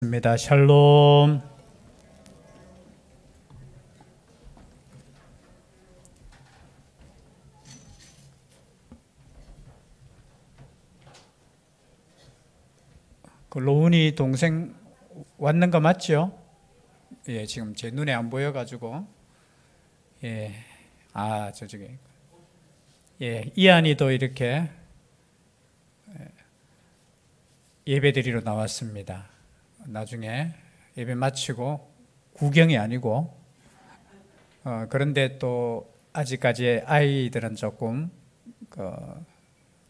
입니다. 샬롬. 그 로운이 동생 왔는 거 맞죠? 예, 지금 제 눈에 안 보여가지고. 예, 저쪽에. 예, 이한이도 이렇게 예배 드리러 나왔습니다. 나중에 예배 마치고 구경이 아니고, 그런데 또 아직까지 아이들은 조금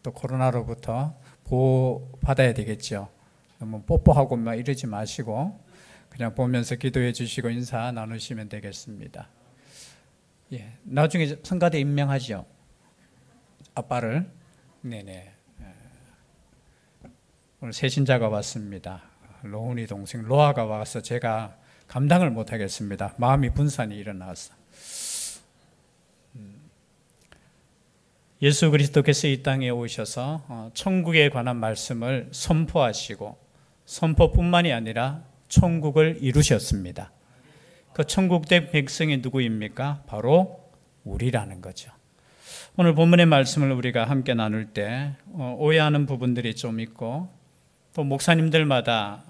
또 코로나로부터 보호받아야 되겠죠. 너무 뽀뽀하고 막 이러지 마시고 그냥 보면서 기도해 주시고 인사 나누시면 되겠습니다. 예, 나중에 성가대 임명하죠. 아빠를. 네네. 오늘 새신자가 왔습니다. 로운이 동생 로아가 와서 제가 감당을 못하겠습니다. 마음이 분산이 일어나서. 예수 그리스도께서 이 땅에 오셔서 천국에 관한 말씀을 선포하시고, 선포뿐만이 아니라 천국을 이루셨습니다. 그 천국된 백성이 누구입니까? 바로 우리라는 거죠. 오늘 본문의 말씀을 우리가 함께 나눌 때 오해하는 부분들이 좀 있고, 또 목사님들마다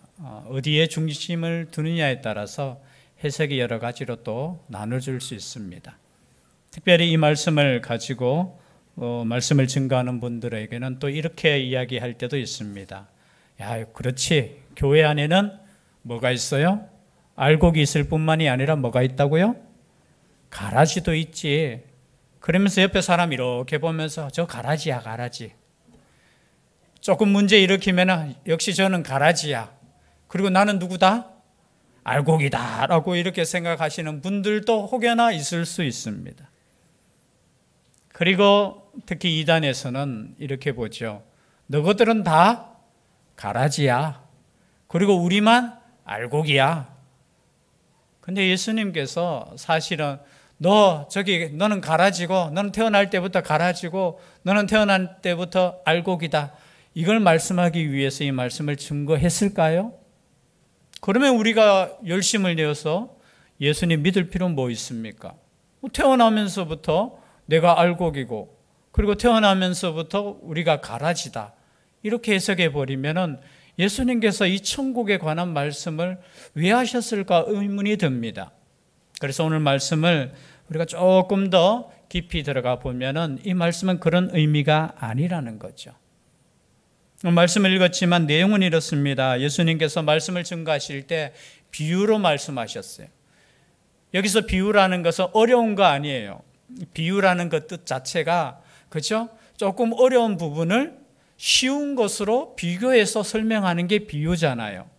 어디에 중심을 두느냐에 따라서 해석이 여러 가지로 또 나눠줄 수 있습니다. 특별히 이 말씀을 가지고 말씀을 증거하는 분들에게는 또 이렇게 이야기할 때도 있습니다. 야, 그렇지. 교회 안에는 뭐가 있어요? 알곡이 있을 뿐만이 아니라 뭐가 있다고요? 가라지도 있지. 그러면서 옆에 사람 이렇게 보면서 저 가라지야, 가라지. 조금 문제 일으키면 역시 저는 가라지야. 그리고 나는 누구다? 알곡이다 라고 이렇게 생각하시는 분들도 혹여나 있을 수 있습니다. 그리고 특히 이단에서는 이렇게 보죠. 너희들은 다 가라지야. 그리고 우리만 알곡이야. 근데 예수님께서 사실은 너는 가라지고, 너는 태어날 때부터 가라지고, 너는 태어날 때부터 알곡이다. 이걸 말씀하기 위해서 이 말씀을 증거했을까요? 그러면 우리가 열심을 내어서 예수님 믿을 필요는 뭐 있습니까? 태어나면서부터 내가 알곡이고, 그리고 태어나면서부터 우리가 가라지다. 이렇게 해석해 버리면은 예수님께서 이 천국에 관한 말씀을 왜 하셨을까 의문이 듭니다. 그래서 오늘 말씀을 우리가 조금 더 깊이 들어가 보면은 이 말씀은 그런 의미가 아니라는 거죠. 말씀을 읽었지만 내용은 이렇습니다. 예수님께서 말씀을 증거하실 때 비유로 말씀하셨어요. 여기서 비유라는 것은 어려운 거 아니에요. 비유라는 그 뜻 자체가, 그렇죠? 조금 어려운 부분을 쉬운 것으로 비교해서 설명하는 게 비유잖아요.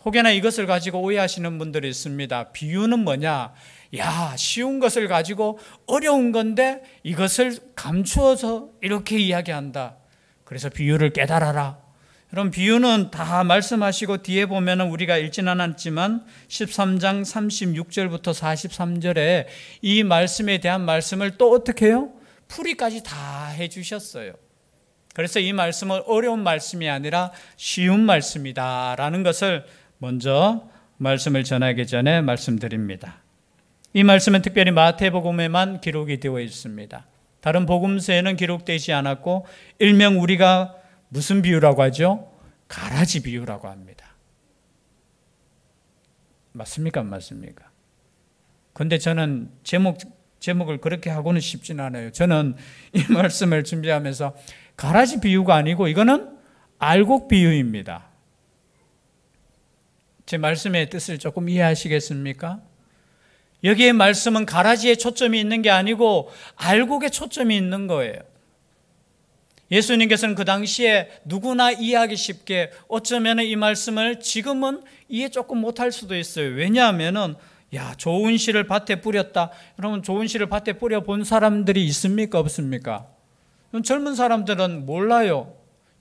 혹여나 이것을 가지고 오해하시는 분들이 있습니다. 비유는 뭐냐? 야, 쉬운 것을 가지고 어려운 건데 이것을 감추어서 이렇게 이야기한다. 그래서 비유를 깨달아라. 그럼 비유는 다 말씀하시고 뒤에 보면 우리가 읽지는 않았지만 13장 36절부터 43절에 이 말씀에 대한 말씀을 또 어떻게 해요? 풀이까지 다 해주셨어요. 그래서 이 말씀은 어려운 말씀이 아니라 쉬운 말씀이다라는 것을 먼저 말씀을 전하기 전에 말씀드립니다. 이 말씀은 특별히 마태복음에만 기록이 되어 있습니다. 다른 복음서에는 기록되지 않았고, 일명 우리가 무슨 비유라고 하죠? 가라지 비유라고 합니다. 맞습니까? 안 맞습니까? 그런데 저는 제목을 그렇게 하고는 싶진 않아요. 저는 이 말씀을 준비하면서 가라지 비유가 아니고 이거는 알곡 비유입니다. 제 말씀의 뜻을 조금 이해하시겠습니까? 여기에 말씀은 가라지에 초점이 있는 게 아니고 알곡에 초점이 있는 거예요. 예수님께서는 그 당시에 누구나 이해하기 쉽게, 어쩌면 이 말씀을 지금은 이해 조금 못할 수도 있어요. 왜냐하면은 좋은 씨를 밭에 뿌렸다. 여러분, 좋은 씨를 밭에 뿌려본 사람들이 있습니까? 없습니까? 젊은 사람들은 몰라요.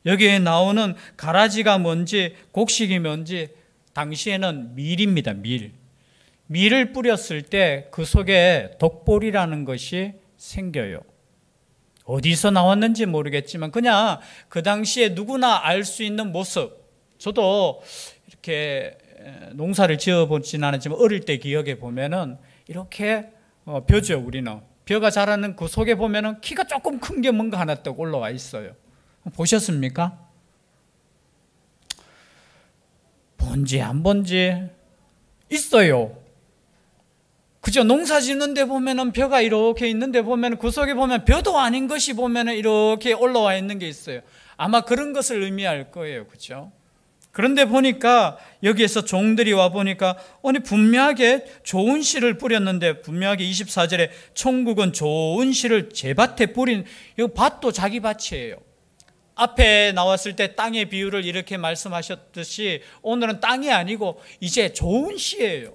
여기에 나오는 가라지가 뭔지, 곡식이 뭔지. 당시에는 밀입니다. 밀을 뿌렸을 때 그 속에 독볼이라는 것이 생겨요. 어디서 나왔는지 모르겠지만 그냥 그 당시에 누구나 알 수 있는 모습. 저도 이렇게 농사를 지어보진 않았지만 어릴 때 기억에 보면은 이렇게 벼죠. 우리는 벼가 자라는 그 속에 보면은 키가 조금 큰 게 뭔가 하나 딱 올라와 있어요. 보셨습니까? 본지 안 본지 있어요. 그죠? 농사 짓는데 보면은 벼가 이렇게 있는데 보면은 그 속에 보면 벼도 아닌 것이 보면은 이렇게 올라와 있는 게 있어요. 아마 그런 것을 의미할 거예요. 그죠? 그런데 보니까 여기에서 종들이 와 보니까 아니 분명하게 좋은 씨를 뿌렸는데 분명하게 24절에 천국은 좋은 씨를 제 밭에 뿌린, 이 밭도 자기 밭이에요. 앞에 나왔을 때 땅의 비유를 이렇게 말씀하셨듯이 오늘은 땅이 아니고 이제 좋은 씨예요.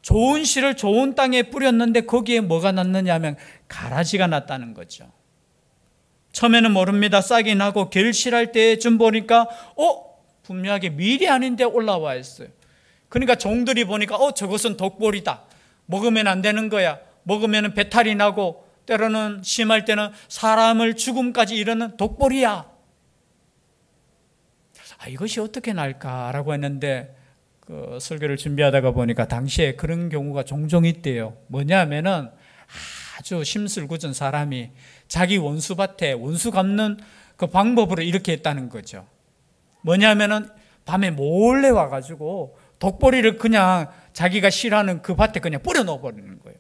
좋은 씨를 좋은 땅에 뿌렸는데 거기에 뭐가 났느냐 하면 가라지가 났다는 거죠. 처음에는 모릅니다. 싹이 나고 결실할 때쯤 보니까 분명하게 밀이 아닌데 올라와 있어요. 그러니까 종들이 보니까 저것은 독보리다. 먹으면 안 되는 거야. 먹으면 배탈이 나고 때로는 심할 때는 사람을 죽음까지 이르는 독보리야. 이것이 어떻게 날까라고 했는데 그 설교를 준비하다가 보니까 당시에 그런 경우가 종종 있대요. 뭐냐면은 아주 심술궂은 사람이 자기 원수밭에 원수 갚는 그 방법으로 이렇게 했다는 거죠. 뭐냐면은 밤에 몰래 와가지고 독보리를 그냥 자기가 싫어하는 그 밭에 그냥 뿌려 넣어버리는 거예요.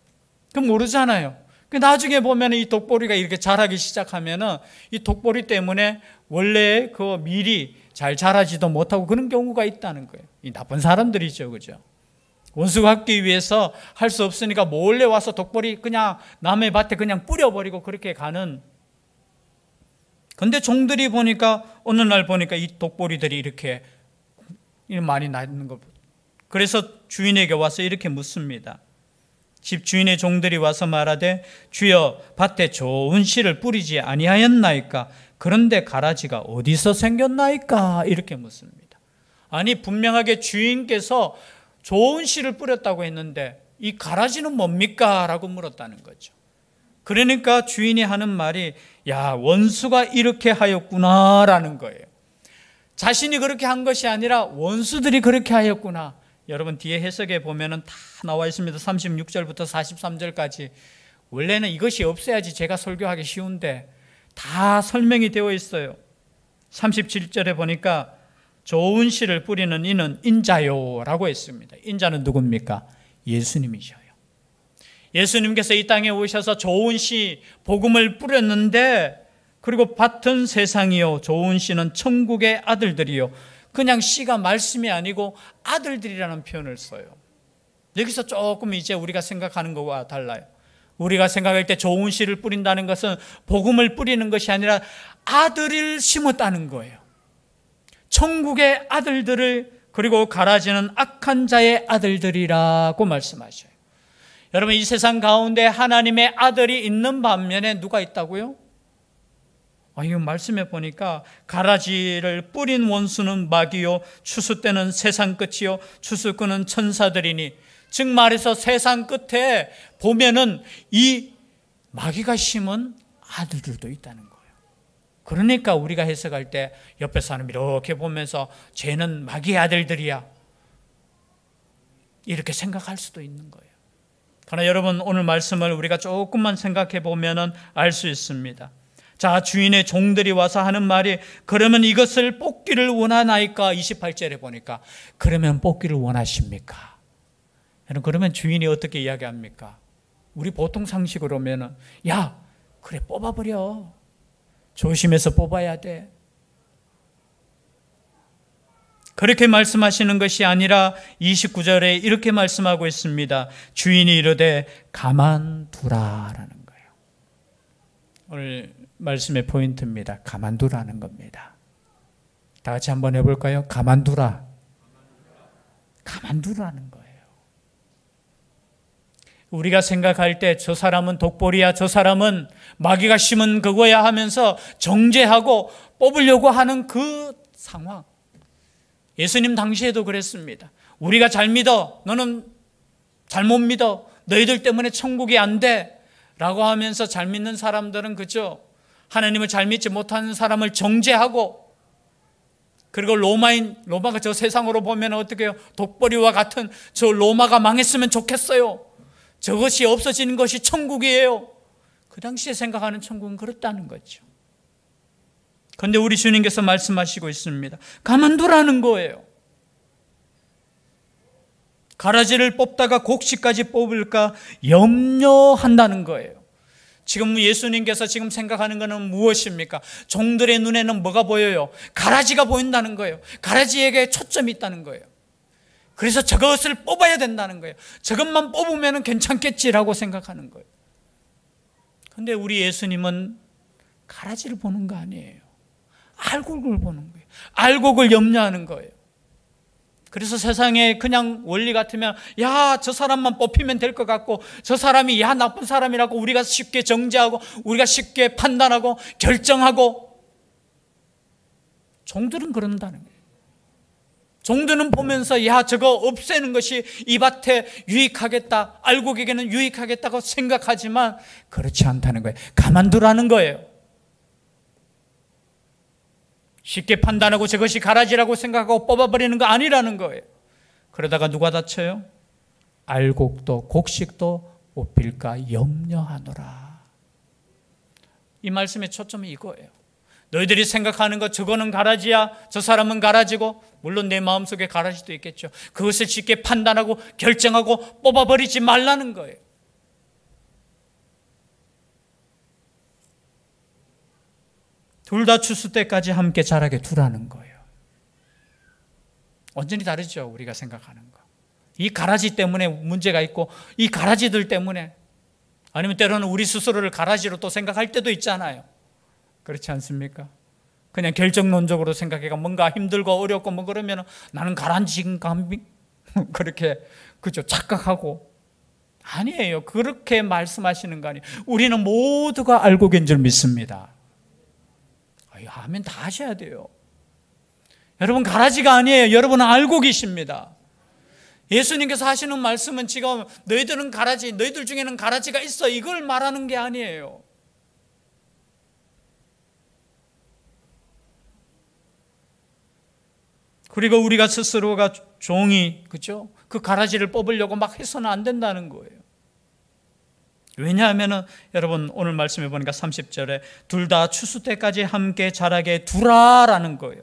그럼 모르잖아요. 나중에 보면 이 독보리가 이렇게 자라기 시작하면은 이 독보리 때문에 원래 그 밀이 잘 자라지도 못하고 그런 경우가 있다는 거예요. 이 나쁜 사람들이죠. 그죠? 원수 갚기 위해서 할 수 없으니까 몰래 와서 독보리 그냥 남의 밭에 그냥 뿌려버리고 그렇게 가는. 근데 종들이 보니까 어느 날 보니까 이 독보리들이 이렇게 많이 나는 거. 그래서 주인에게 와서 이렇게 묻습니다. 집 주인의 종들이 와서 말하되 주여 밭에 좋은 씨를 뿌리지 아니하였나이까? 그런데 가라지가 어디서 생겼나이까? 이렇게 묻습니다. 아니 분명하게 주인께서 좋은 씨를 뿌렸다고 했는데 이 가라지는 뭡니까? 라고 물었다는 거죠. 그러니까 주인이 하는 말이 야 원수가 이렇게 하였구나 라는 거예요. 자신이 그렇게 한 것이 아니라 원수들이 그렇게 하였구나. 여러분 뒤에 해석에 보면은 다 나와 있습니다. 36절부터 43절까지. 원래는 이것이 없어야지 제가 설교하기 쉬운데 다 설명이 되어 있어요. 37절에 보니까 좋은 씨를 뿌리는 이는 인자요 라고 했습니다. 인자는 누굽니까? 예수님이셔요. 예수님께서 이 땅에 오셔서 좋은 씨 복음을 뿌렸는데 그리고 밭은 세상이요 좋은 씨는 천국의 아들들이요. 그냥 씨가 말씀이 아니고 아들들이라는 표현을 써요. 여기서 조금 이제 우리가 생각하는 것과 달라요. 우리가 생각할 때 좋은 씨를 뿌린다는 것은 복음을 뿌리는 것이 아니라 아들을 심었다는 거예요. 천국의 아들들을, 그리고 가라지는 악한 자의 아들들이라고 말씀하셔요. 여러분 이 세상 가운데 하나님의 아들이 있는 반면에 누가 있다고요? 이 말씀에 보니까 가라지를 뿌린 원수는 마귀요 추수 때는 세상 끝이요 추수 끄는 천사들이니, 즉 말해서 세상 끝에 보면은 이 마귀가 심은 아들들도 있다는 거예요. 그러니까 우리가 해석할 때 옆에 사람 이렇게 보면서 쟤는 마귀의 아들들이야 이렇게 생각할 수도 있는 거예요. 그러나 여러분 오늘 말씀을 우리가 조금만 생각해 보면은 알 수 있습니다. 자, 주인의 종들이 와서 하는 말이 그러면 이것을 뽑기를 원하나이까? 28절에 보니까 그러면 뽑기를 원하십니까? 그러면 주인이 어떻게 이야기합니까? 우리 보통 상식으로 하면은 야 그래 뽑아버려. 조심해서 뽑아야 돼. 그렇게 말씀하시는 것이 아니라 29절에 이렇게 말씀하고 있습니다. 주인이 이르되 가만두라라는 거예요. 오늘 말씀의 포인트입니다. 가만두라는 겁니다. 다 같이 한번 해볼까요? 가만두라. 가만두라는 거예요. 우리가 생각할 때 저 사람은 독보리야, 저 사람은 마귀가 심은 그거야 하면서 정죄하고 뽑으려고 하는 그 상황. 예수님 당시에도 그랬습니다. 우리가 잘 믿어, 너는 잘못 믿어, 너희들 때문에 천국이 안 돼 라고 하면서 잘 믿는 사람들은 그죠? 하나님을 잘 믿지 못하는 사람을 정죄하고 그리고 로마가 저 세상으로 보면 어떻게 해요? 독버리와 같은 저 로마가 망했으면 좋겠어요. 저것이 없어지는 것이 천국이에요. 그 당시에 생각하는 천국은 그렇다는 거죠. 그런데 우리 주님께서 말씀하시고 있습니다. 가만두라는 거예요. 가라지를 뽑다가 곡식까지 뽑을까 염려한다는 거예요. 지금 예수님께서 지금 생각하는 것은 무엇입니까? 종들의 눈에는 뭐가 보여요? 가라지가 보인다는 거예요. 가라지에게 초점이 있다는 거예요. 그래서 저것을 뽑아야 된다는 거예요. 저것만 뽑으면 괜찮겠지라고 생각하는 거예요. 그런데 우리 예수님은 가라지를 보는 거 아니에요. 알곡을 보는 거예요. 알곡을 염려하는 거예요. 그래서 세상에 그냥 원리 같으면 야, 저 사람만 뽑히면 될 것 같고 저 사람이 야, 나쁜 사람이라고 우리가 쉽게 정죄하고 우리가 쉽게 판단하고 결정하고, 종들은 그런다는 거예요. 종들은 보면서 야, 저거 없애는 것이 이 밭에 유익하겠다, 알곡에게는 유익하겠다고 생각하지만 그렇지 않다는 거예요. 가만두라는 거예요. 쉽게 판단하고 저것이 가라지라고 생각하고 뽑아버리는 거 아니라는 거예요. 그러다가 누가 다쳐요? 알곡도 곡식도 뽑힐까 염려하노라. 이 말씀의 초점이 이거예요. 너희들이 생각하는 것, 저거는 가라지야, 저 사람은 가라지고, 물론 내 마음속에 가라지도 있겠죠. 그것을 쉽게 판단하고 결정하고 뽑아버리지 말라는 거예요. 둘 다 추수 때까지 함께 자라게 두라는 거예요. 완전히 다르죠, 우리가 생각하는 거. 이 가라지 때문에 문제가 있고 이 가라지들 때문에, 아니면 때로는 우리 스스로를 가라지로 또 생각할 때도 있잖아요. 그렇지 않습니까? 그냥 결정론적으로 생각해가 뭔가 힘들고 어렵고 뭐 그러면 나는 가라지인가 그렇게, 그죠, 착각하고. 아니에요. 그렇게 말씀하시는 거 아니에요. 우리는 모두가 알곡인 줄 믿습니다. 아멘 다 하셔야 돼요. 여러분, 가라지가 아니에요. 여러분은 알곡이십니다. 예수님께서 하시는 말씀은 지금 너희들은 가라지, 너희들 중에는 가라지가 있어, 이걸 말하는 게 아니에요. 그리고 우리가 스스로가 종이, 그죠? 그 가라지를 뽑으려고 막 해서는 안 된다는 거예요. 왜냐하면 여러분, 오늘 말씀해 보니까 30절에 둘 다 추수 때까지 함께 자라게 두라라는 거예요.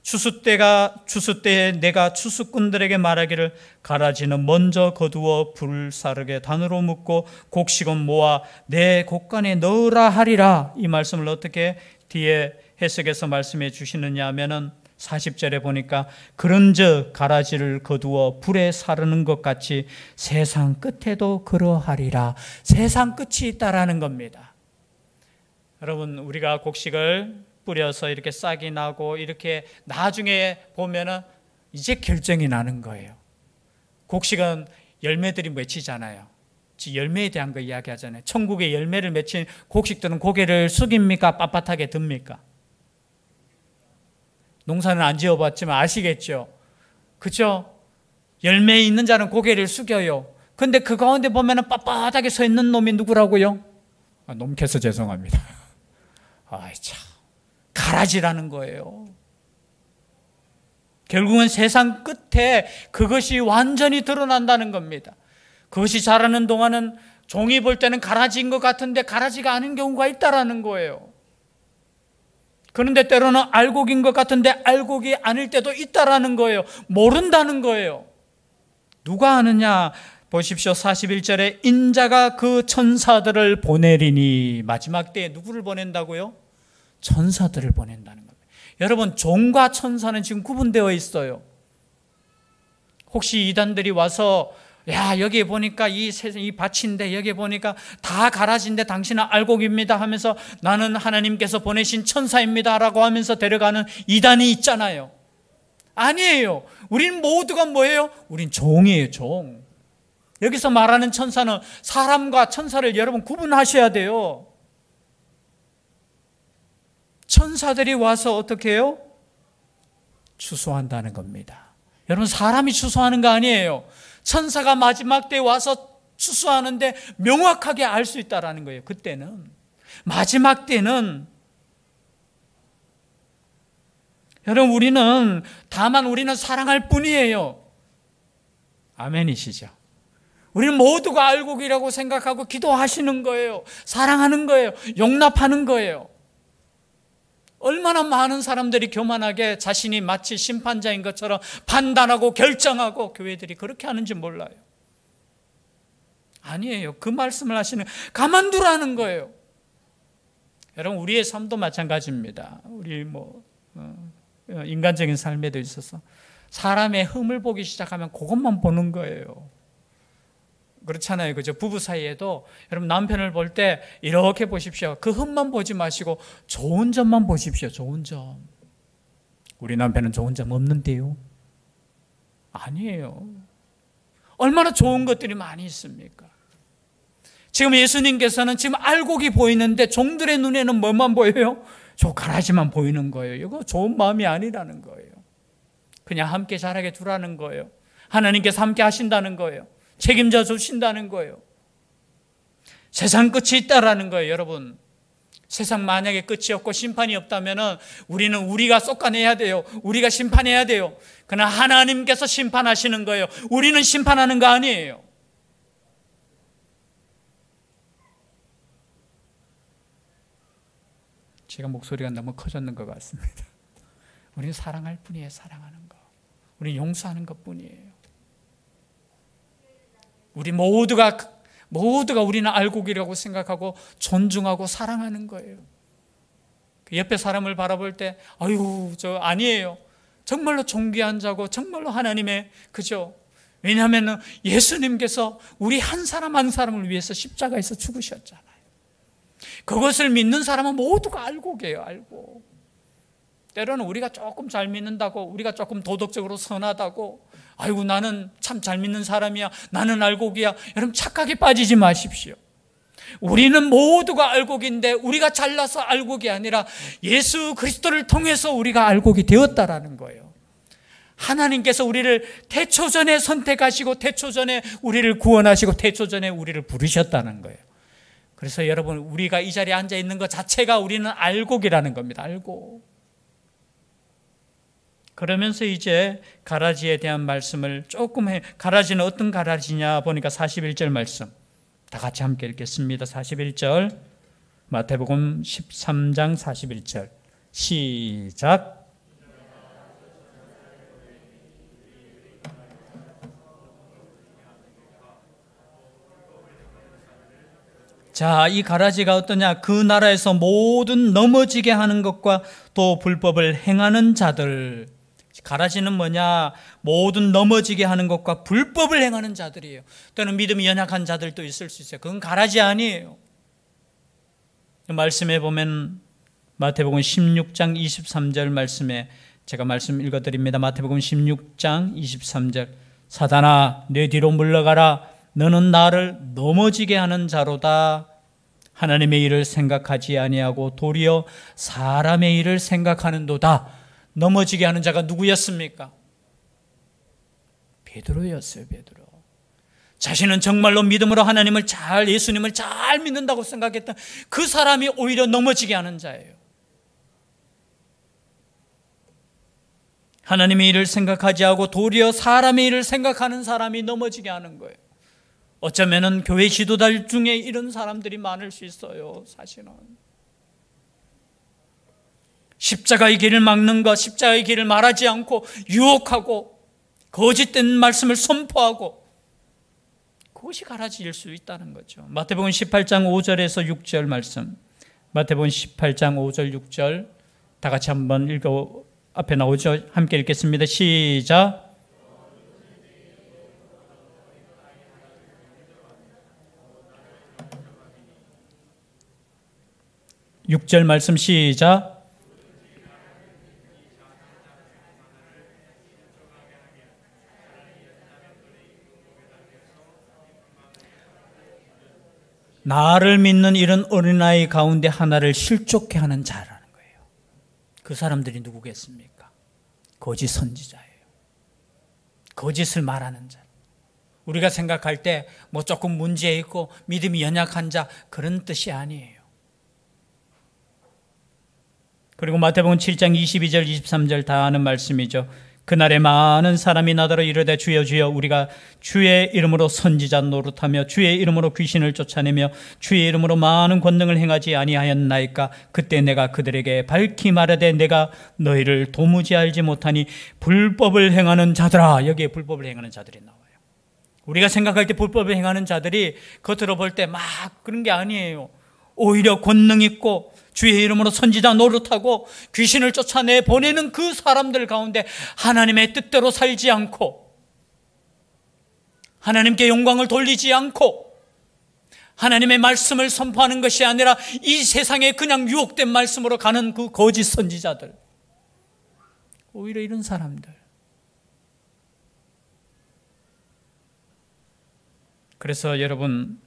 추수 때에 내가 추수꾼들에게 말하기를 가라지는 먼저 거두어 불사르게 단으로 묶고 곡식은 모아 내 곡간에 넣으라 하리라. 이 말씀을 어떻게 뒤에 해석해서 말씀해 주시느냐 하면은 40절에 보니까 그런즉 가라지를 거두어 불에 사르는 것 같이 세상 끝에도 그러하리라. 세상 끝이 있다라는 겁니다. 여러분, 우리가 곡식을 뿌려서 이렇게 싹이 나고 이렇게 나중에 보면은 이제 결정이 나는 거예요. 곡식은 열매들이 맺히잖아요. 열매에 대한 거 이야기하잖아요. 천국의 열매를 맺힌 곡식들은 고개를 숙입니까? 빳빳하게 듭니까? 농사는 안 지어봤지만 아시겠죠? 그렇죠? 열매 있는 자는 고개를 숙여요. 근데 그 가운데 보면 빳빳하게 서 있는 놈이 누구라고요? 놈캐서 죄송합니다. 아이 참, 가라지라는 거예요. 결국은 세상 끝에 그것이 완전히 드러난다는 겁니다. 그것이 자라는 동안은 종이 볼 때는 가라지인 것 같은데 가라지가 아닌 경우가 있다라는 거예요. 그런데 때로는 알곡인 것 같은데 알곡이 아닐 때도 있다라는 거예요. 모른다는 거예요. 누가 아느냐? 보십시오. 41절에 인자가 그 천사들을 보내리니, 마지막 때에 누구를 보낸다고요? 천사들을 보낸다는 겁니다. 여러분, 종과 천사는 지금 구분되어 있어요. 혹시 이단들이 와서 야, 여기 보니까 이 밭인데 여기 보니까 다 가라지인데 당신은 알곡입니다 하면서 나는 하나님께서 보내신 천사입니다 라고 하면서 데려가는 이단이 있잖아요. 아니에요. 우린 모두가 뭐예요? 우린 종이에요, 종. 여기서 말하는 천사는 사람과 천사를 여러분 구분하셔야 돼요. 천사들이 와서 어떻게 해요? 추수한다는 겁니다. 여러분, 사람이 추수하는 거 아니에요. 천사가 마지막 때에 와서 추수하는데 명확하게 알 수 있다는 거예요. 그때는, 마지막 때는 여러분, 다만 우리는 사랑할 뿐이에요. 아멘이시죠? 우리는 모두가 알곡이라고 생각하고 기도하시는 거예요. 사랑하는 거예요. 용납하는 거예요. 얼마나 많은 사람들이 교만하게 자신이 마치 심판자인 것처럼 판단하고 결정하고, 교회들이 그렇게 하는지 몰라요. 아니에요. 그 말씀을 하시는, 가만두라는 거예요. 여러분, 우리의 삶도 마찬가지입니다. 우리 인간적인 삶에도 있어서 사람의 흠을 보기 시작하면 그것만 보는 거예요. 그렇잖아요. 그죠? 부부 사이에도 여러분, 남편을 볼 때 이렇게 보십시오. 그 흠만 보지 마시고 좋은 점만 보십시오. 좋은 점. 우리 남편은 좋은 점 없는데요? 아니에요. 얼마나 좋은 것들이 많이 있습니까? 지금 예수님께서는 지금 알곡이 보이는데 종들의 눈에는 뭐만 보여요? 저 가라지만 보이는 거예요. 이거 좋은 마음이 아니라는 거예요. 그냥 함께 자라게 두라는 거예요. 하나님께서 함께 하신다는 거예요. 책임져 주신다는 거예요. 세상 끝이 있다라는 거예요. 여러분, 세상 만약에 끝이 없고 심판이 없다면 우리가 쏟아내야 돼요. 우리가 심판해야 돼요. 그러나 하나님께서 심판하시는 거예요. 우리는 심판하는 거 아니에요. 제가 목소리가 너무 커졌는 것 같습니다. 우리는 사랑할 뿐이에요. 사랑하는 거. 우리는 용서하는 것 뿐이에요. 우리 모두가 우리는 알곡이라고 생각하고 존중하고 사랑하는 거예요. 옆에 사람을 바라볼 때 아유, 저 아니에요. 정말로 존귀한 자고 정말로 하나님의, 그죠? 왜냐하면 예수님께서 우리 한 사람 한 사람을 위해서 십자가에서 죽으셨잖아요. 그것을 믿는 사람은 모두가 알곡이에요. 알곡. 때로는 우리가 조금 잘 믿는다고, 우리가 조금 도덕적으로 선하다고, 아이고 나는 참 잘 믿는 사람이야, 나는 알곡이야, 여러분 착각에 빠지지 마십시오. 우리는 모두가 알곡인데 우리가 잘나서 알곡이 아니라 예수 그리스도를 통해서 우리가 알곡이 되었다라는 거예요. 하나님께서 우리를 태초전에 선택하시고 태초전에 우리를 구원하시고 태초전에 우리를 부르셨다는 거예요. 그래서 여러분, 우리가 이 자리에 앉아 있는 것 자체가 우리는 알곡이라는 겁니다. 알곡. 그러면서 이제 가라지에 대한 말씀을 조금 해. 가라지는 어떤 가라지냐 보니까 41절 말씀 다 같이 함께 읽겠습니다. 41절 마태복음 13장 41절 시작. 자, 이 가라지가 어떠냐? 그 나라에서 모든 넘어지게 하는 것과 또 불법을 행하는 자들. 가라지는 뭐냐? 모든 넘어지게 하는 것과 불법을 행하는 자들이에요. 또는 믿음이 연약한 자들도 있을 수 있어요. 그건 가라지 아니에요. 말씀에 보면 마태복음 16장 23절 말씀에 제가 말씀 읽어드립니다. 마태복음 16장 23절 사단아 내 뒤로 물러가라. 너는 나를 넘어지게 하는 자로다. 하나님의 일을 생각하지 아니하고 도리어 사람의 일을 생각하는도다. 넘어지게 하는 자가 누구였습니까? 베드로였어요. 베드로. 자신은 정말로 믿음으로 하나님을 예수님을 잘 믿는다고 생각했던 그 사람이 오히려 넘어지게 하는 자예요. 하나님의 일을 생각하지 않고 도리어 사람의 일을 생각하는 사람이 넘어지게 하는 거예요. 어쩌면은 교회 지도자들 중에 이런 사람들이 많을 수 있어요. 사실은 십자가의 길을 막는 것, 십자가의 길을 말하지 않고 유혹하고 거짓된 말씀을 선포하고, 그것이 가라지일 수 있다는 거죠. 마태복음 18장 5절에서 6절 말씀, 마태복음 18장 5절 6절 다 같이 한번 읽어. 앞에 나오죠. 함께 읽겠습니다. 시작. 6절 말씀 시작. 나를 믿는 이런 어린아이 가운데 하나를 실족해 하는 자라는 거예요. 그 사람들이 누구겠습니까? 거짓 선지자예요. 거짓을 말하는 자. 우리가 생각할 때 뭐 조금 문제 있고 믿음이 연약한 자, 그런 뜻이 아니에요. 그리고 마태복음 7장 22절 23절 다 아는 말씀이죠. 그날에 많은 사람이 나더러 이르되 주여 주여 우리가 주의 이름으로 선지자 노릇하며 주의 이름으로 귀신을 쫓아내며 주의 이름으로 많은 권능을 행하지 아니하였나이까. 그때 내가 그들에게 밝히 말하되 내가 너희를 도무지 알지 못하니 불법을 행하는 자들아. 여기에 불법을 행하는 자들이 나와요. 우리가 생각할 때 불법을 행하는 자들이 겉으로 볼 때 막 그런 게 아니에요. 오히려 권능 있고 주의 이름으로 선지자 노릇하고 귀신을 쫓아내 보내는 그 사람들 가운데 하나님의 뜻대로 살지 않고 하나님께 영광을 돌리지 않고 하나님의 말씀을 선포하는 것이 아니라 이 세상에 그냥 유혹된 말씀으로 가는 그 거짓 선지자들, 오히려 이런 사람들. 그래서 여러분,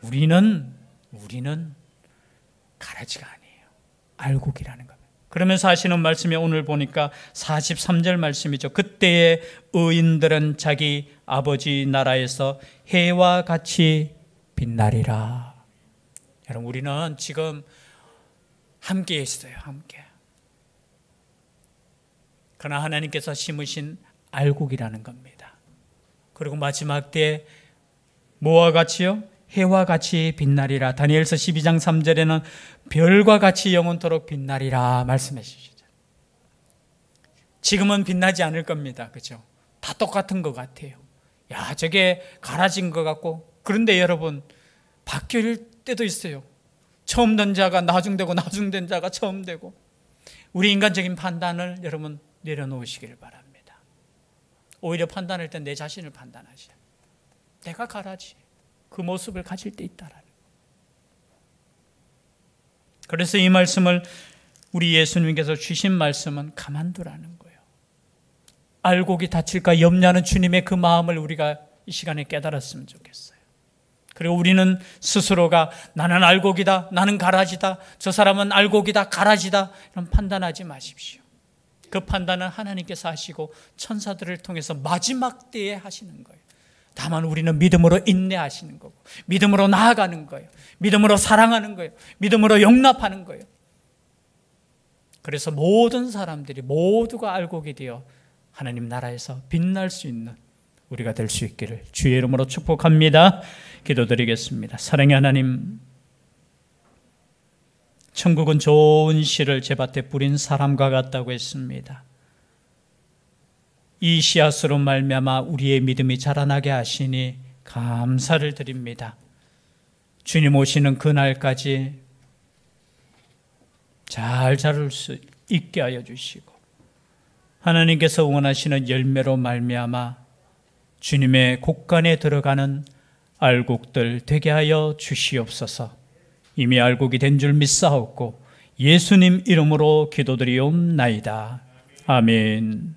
우리는 가라지가 아니에요. 알곡이라는 겁니다. 그러면서 하시는 말씀이 오늘 보니까 43절 말씀이죠. 그때의 의인들은 자기 아버지 나라에서 해와 같이 빛나리라. 여러분, 우리는 지금 함께 있어요. 함께. 그러나 하나님께서 심으신 알곡이라는 겁니다. 그리고 마지막 때에 뭐와 같이요? 해와 같이 빛나리라. 다니엘서 12장 3절에는 별과 같이 영원토록 빛나리라 말씀해 주시죠. 지금은 빛나지 않을 겁니다. 그렇죠? 다 똑같은 것 같아요. 야, 저게 갈아진 것 같고. 그런데 여러분, 바뀔 때도 있어요. 처음 된 자가 나중되고 나중된 자가 처음 되고. 우리 인간적인 판단을 여러분 내려놓으시기를 바랍니다. 오히려 판단할 때 내 자신을 판단하시라. 내가 가라지. 그 모습을 가질 때 있다라는. 그래서 이 말씀을 우리 예수님께서 주신 말씀은 가만두라는 거예요. 알곡이 다칠까 염려하는 주님의 그 마음을 우리가 이 시간에 깨달았으면 좋겠어요. 그리고 우리는 스스로가 나는 알곡이다, 나는 가라지다, 저 사람은 알곡이다, 가라지다, 이런 판단하지 마십시오. 그 판단은 하나님께서 하시고 천사들을 통해서 마지막 때에 하시는 거예요. 다만 우리는 믿음으로 인내하시는 거고, 믿음으로 나아가는 거예요. 믿음으로 사랑하는 거예요. 믿음으로 용납하는 거예요. 그래서 모든 사람들이 모두가 알곡이 되어 하나님 나라에서 빛날 수 있는 우리가 될 수 있기를 주의 이름으로 축복합니다. 기도드리겠습니다. 사랑의 하나님, 천국은 좋은 씨를 제 밭에 뿌린 사람과 같다고 했습니다. 이 씨앗으로 말미암아 우리의 믿음이 자라나게 하시니 감사를 드립니다. 주님 오시는 그날까지 잘 자랄 수 있게 하여 주시고 하나님께서 원하시는 열매로 말미암아 주님의 곳간에 들어가는 알곡들 되게 하여 주시옵소서. 이미 알곡이 된 줄 믿사옵고 예수님 이름으로 기도드리옵나이다. 아멘.